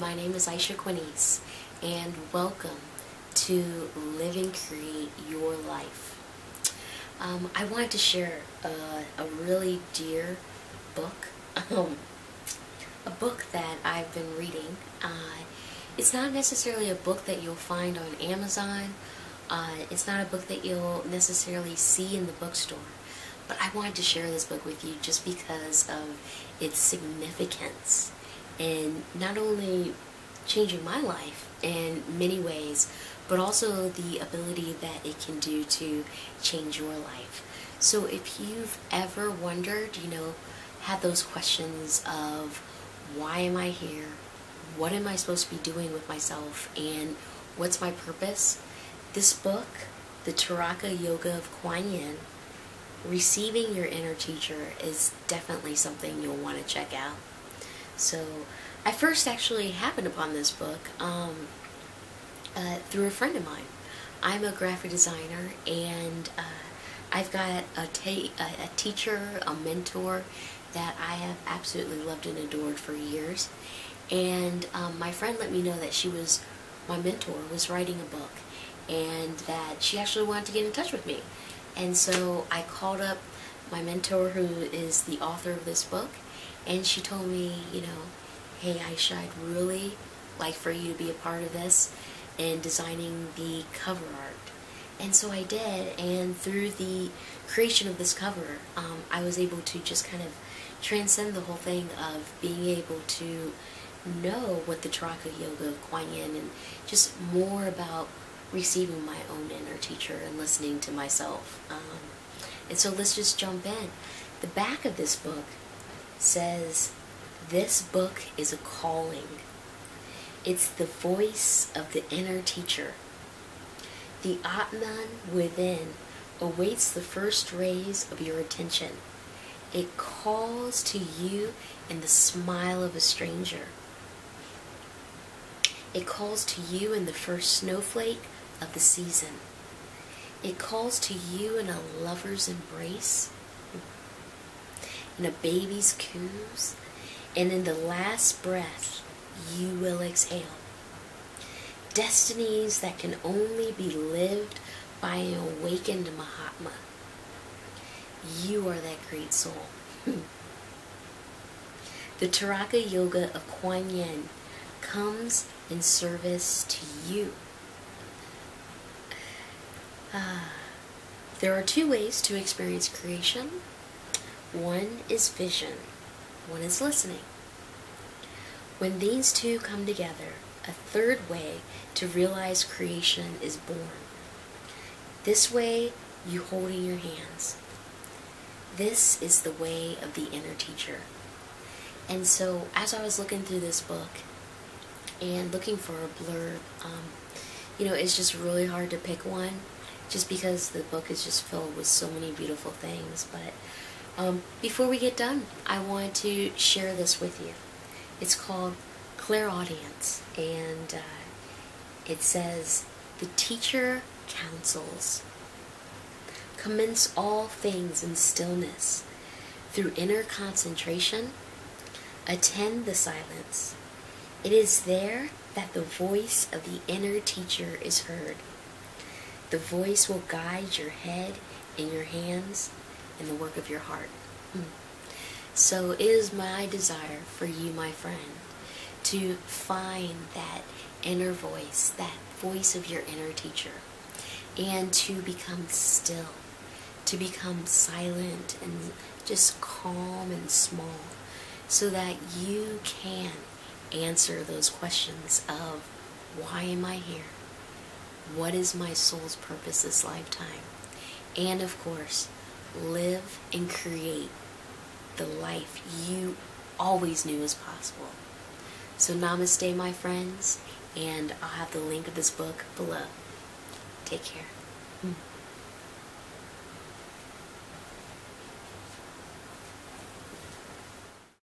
My name is Aisha Quinece, and welcome to Live and Create Your Life. I wanted to share a really dear book, a book that I've been reading. It's not necessarily a book that you'll find on Amazon. It's not a book that you'll necessarily see in the bookstore. But I wanted to share this book with you just because of its significance and not only changing my life in many ways, but also the ability that it can do to change your life. So if you've ever wondered, had those questions of why am I here? What am I supposed to be doing with myself? And what's my purpose? This book, The Taraka Yoga of Quinece, Receiving Your Inner Teacher, is definitely something you'll want to check out. So I first actually happened upon this book through a friend of mine. I'm a graphic designer, and I've got a teacher, a mentor that I have absolutely loved and adored for years. And my friend let me know that my mentor was writing a book, and that she actually wanted to get in touch with me. And so I called up my mentor, who is the author of this book, and she told me, hey Aisha, I'd really like for you to be a part of this and designing the cover art. And so I did, and through the creation of this cover, I was able to just kind of transcend the whole thing of being able to know what the Taraka Yoga of Quinece and just more about receiving my own inner teacher and listening to myself. And so let's just jump in. The back of this book says, this book is a calling. It's the voice of the inner teacher. The Atman within awaits the first rays of your attention. It calls to you in the smile of a stranger. It calls to you in the first snowflake of the season. It calls to you in a lover's embrace, in a baby's coos, and in the last breath you will exhale. Destinies that can only be lived by an awakened Mahatma. You are that great soul. The Taraka Yoga of Quinece comes in service to you. There are two ways to experience creation. One is vision. One is listening. When these two come together, a third way to realize creation is born. This way you hold in your hands. This is the way of the inner teacher. And so as I was looking through this book and looking for a blurb, it's just really hard to pick one, just because the book is just filled with so many beautiful things. But before we get done, I want to share this with you. It's called Clairaudience, and it says, the teacher counsels. Commence all things in stillness. Through inner concentration, attend the silence. It is there that the voice of the inner teacher is heard. The voice will guide your head and your hands and the work of your heart. So it is my desire for you, my friend, to find that inner voice, that voice of your inner teacher, and to become still, to become silent and just calm and small, so that you can answer those questions of, why am I here? What is my soul's purpose this lifetime? And of course, live and create the life you always knew was possible. So namaste, my friends, and I'll have the link of this book below. Take care.